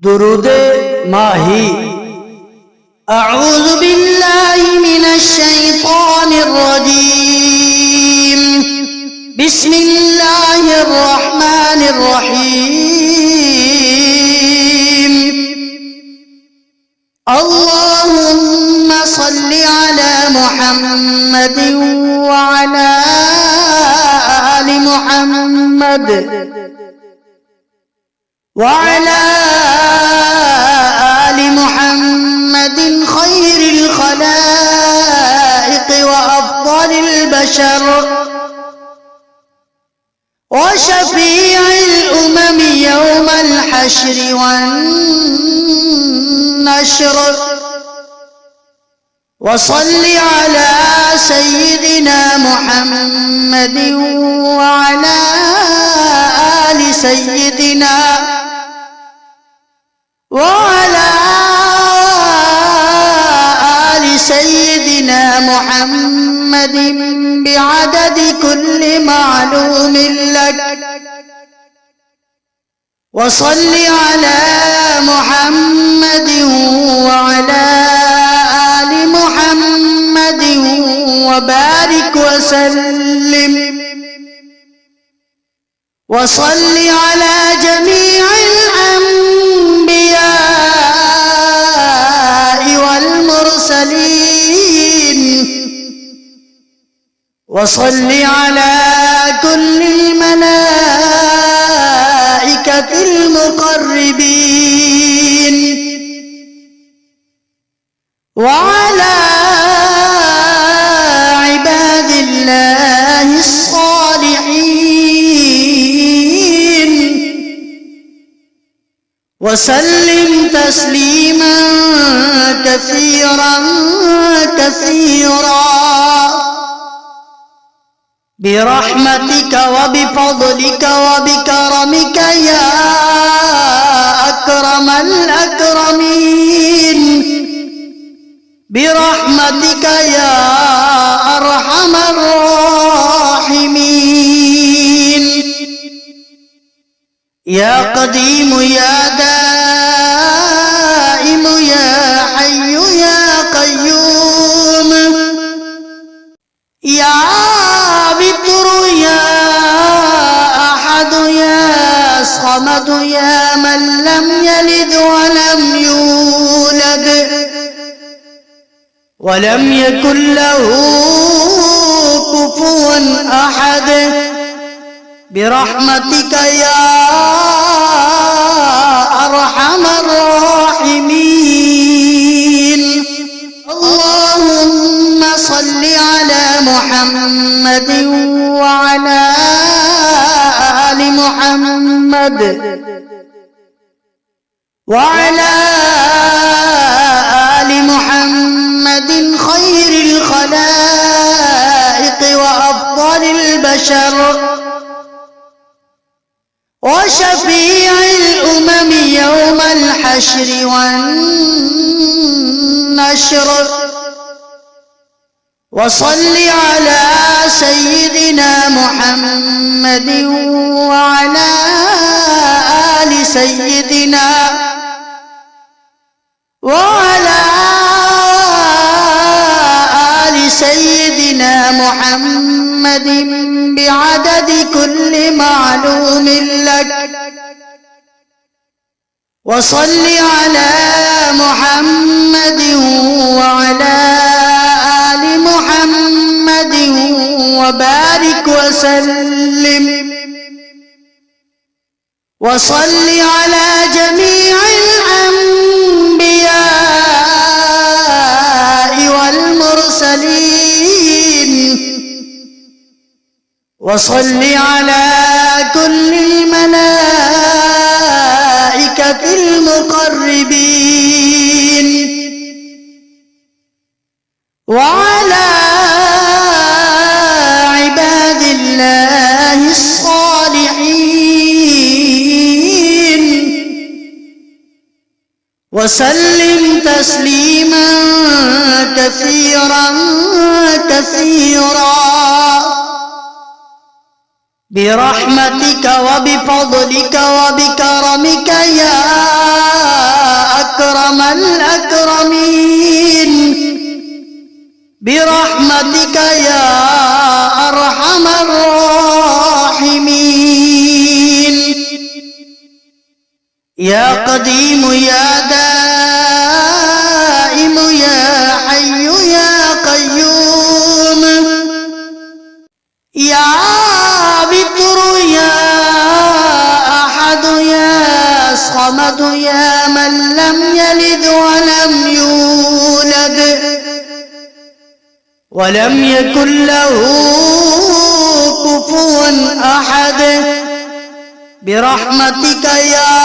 दुरूद माही। अऊज़ु बिल्लाहि मिनश्शैतानिर रजीम। बिस्मिल्लाहिर रहमानिर रहीम। अल्लाहुम्मा सल्लि अला मुहम्मद व अला आलि मुहम्मद वअला आलि मुहम्मदिन खैरिल खलाइक़ व अफ़ज़लिल बशर व शफ़ीइल उमम यौमल हश्र वन नश्र व सल्लि अला सय्यिदिना मुहम्मदिन व अला आलि सय्यिदिना وعلى آل سيدنا محمد بعدد كل معلوم لك وصل على محمد وعلى آل محمد وبارك وسلم وصل على جميع الأنبياء والمرسلين وصل على كل الملائكة المقربين وعلى عباد الله الصالحين وسلم تسليما كثيرا كثيرا برحمتك وبفضلك وبكرمك يا أكرم الأكرمين برحمتك يا أرحم الراحمين يا قديم يا دائم يا حي يا قيوم يا بطر يا أحد يا صمد يا من لم يلد ولم يولد ولم يكن له كفوا أحد برحمتك يا أرحم الراحمين اللهم صل على محمد وعلى آل محمد وعلى آل محمد خير الخلائق وأفضل البشر وشفيع الأمم يوم الحشر والنشر وصل على سيدنا محمد وعلى آل سيدنا وعلى آل سيدنا محمد بعدد كل معلوم لك وصل على محمد وعلى آل محمد وبارك وسلم وصل على جميع الأنبياء والمرسلين وصل على كل الملائكة المقربين وعلى عباد الله الصالحين وسلم تسليما كثيرا كثيرا برحمتك وبفضلك وبكرمك يا برحمتك يا أرحم الراحمين. يا قديم يا دائم يا حي يا قيوم، يا بتر يا أحد يا صمد يا من لم يلد ولم يولد ولم يكن له كفوا أحد، برحمتك يا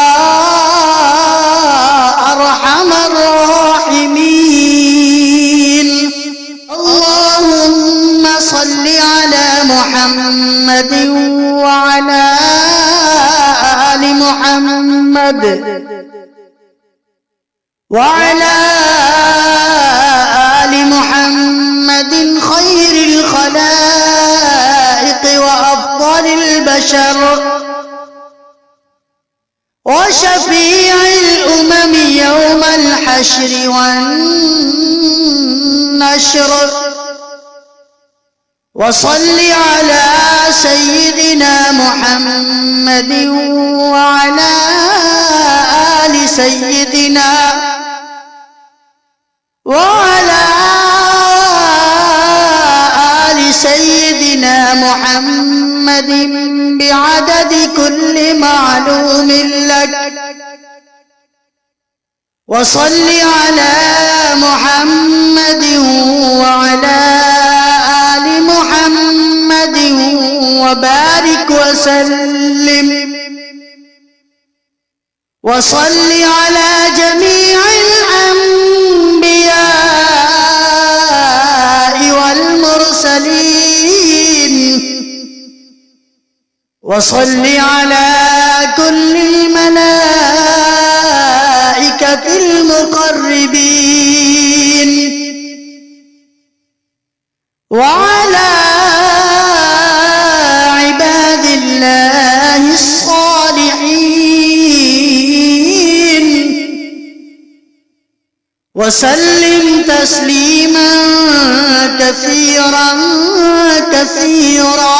أرحم الراحمين. اللهم صل على محمد وعلى آل محمد وعلى آل محمد خير الخلائق وأفضل البشر وشفيع الأمم يوم الحشر والنشر. وصل على سيدنا محمد وعلى آل سيدنا وعلى آل سيدنا محمد بعدد كل معلوم لك. وصل على محمد وعلى آل محمد وبارك وسلم. وصل على جميع الأنبياء والمرسلين. وصل على كل الملائكة المقربين وعلى عباد الله الصالحين، وسلم تسليما كثيرا كثيرا،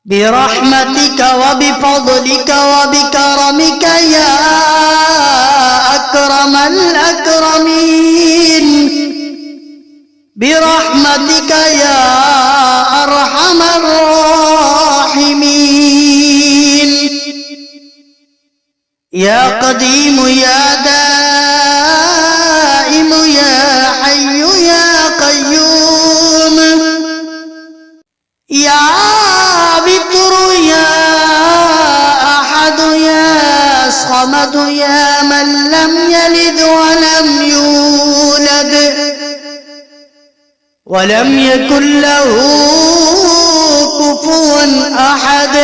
برحمتك وبفضلك وبكرمك يا أكرم الأكرمين، برحمتك يا أرحم الراحمين. يا قديم يا دائم يا حي يا قيوم، يا بتر يا أحد يا صمد يا من لم يلد ولم يولد ولم يكن له كفوا أحد،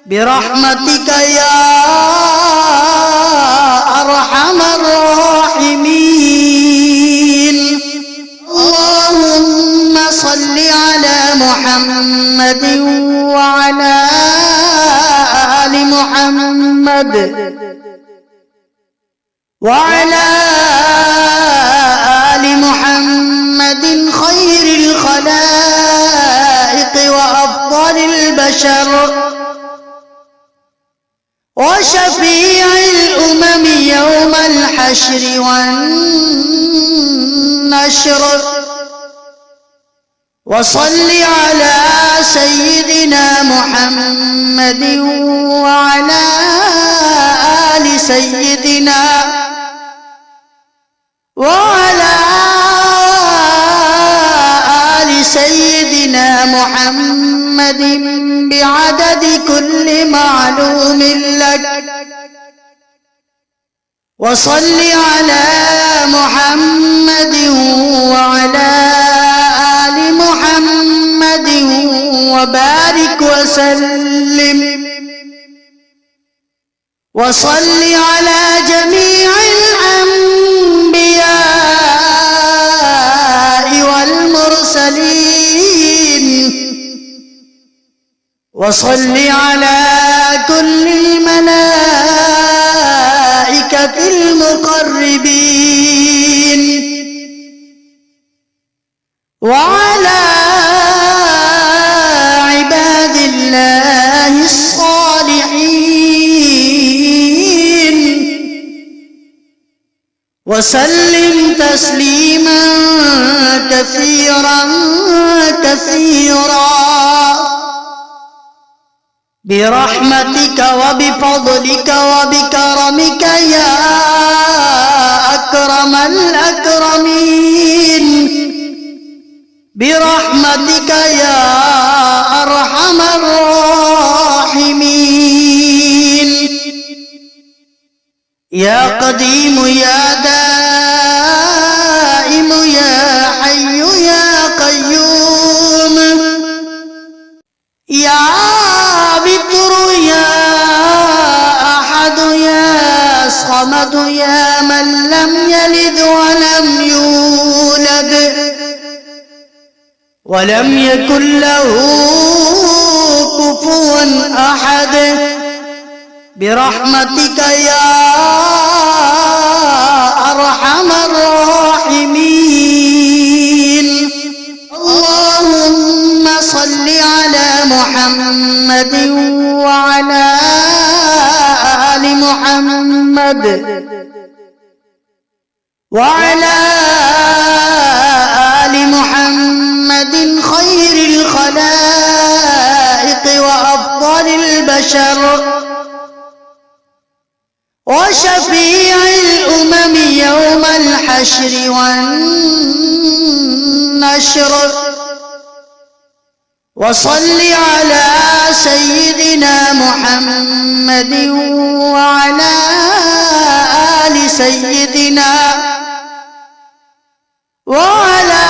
برحمتك يا أرحم الراحمين. اللهم صل على محمد وعلى آل محمد وعلى آل محمد خير الخلائق وأفضل البشر وشفيع الأمم يوم الحشر والنشر. وصل على سيدنا محمد وعلى آل سيدنا وعلى آل سيدنا محمد بعدد كل معلوم لك. وصل على محمد وعلى آل محمد وبارك وسلم. وصل على جميع الأنبياء والمرسلين. وصل على كل الملائكة المقربين وسلم تسليما كثيرا كثيرا برحمتك وبفضلك وبكرمك يا أكرم الأكرمين برحمتك يا أرحم الراحمين يا قديم يا دائم يا حي يا قيوم يا بكر يا أحد يا صمد يا من لم يلد ولم يولد ولم يكن له كفوا أحد برحمتك يا أرحم الراحمين اللهم صل على محمد وعلى آل محمد وعلى آل محمد خير الخلائق وأفضل البشر وشفيع الأمم يوم الحشر والنشر وصل على سيدنا محمد وعلى آل سيدنا وعلى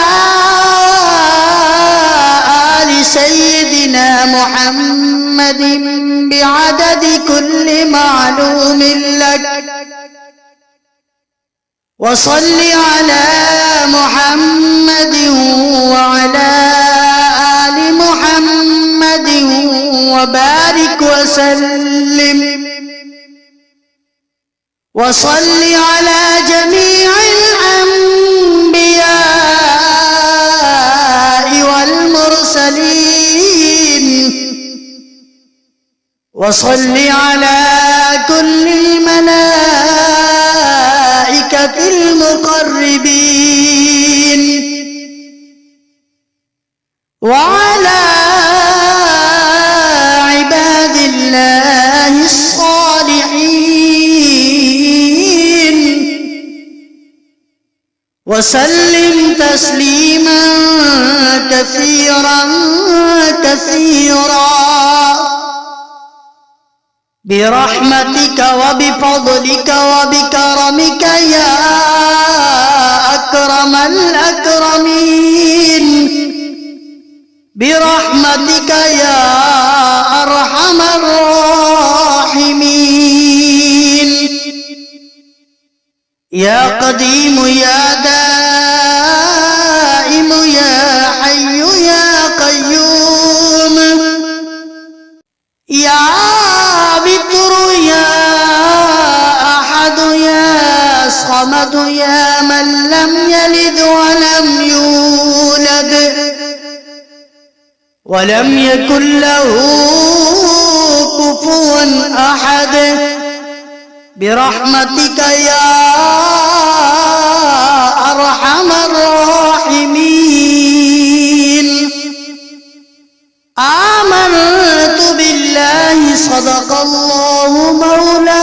آل سيدنا محمد بعدد كل معلوم لك وصل على محمد وعلى آل محمد وبارك وسلم وصل على جميع الأنبياء والمرسلين وصل على كل الملائكة المقربين وعلى عباد الله الصالحين وسلم تسليما كثيرا كثيرا برحمتك وبفضلك وبكرمك يا أكرم الأكرمين برحمتك يا أرحم الراحمين يا قديم يا دائم يا حي يا قيوم يا بكر يا أحد يا صمد يا من لم يلد ولم يولد ولم يكن له كفوا أحد برحمتك يا أرحم الراحمين آمنت بالله صدق الله مولانا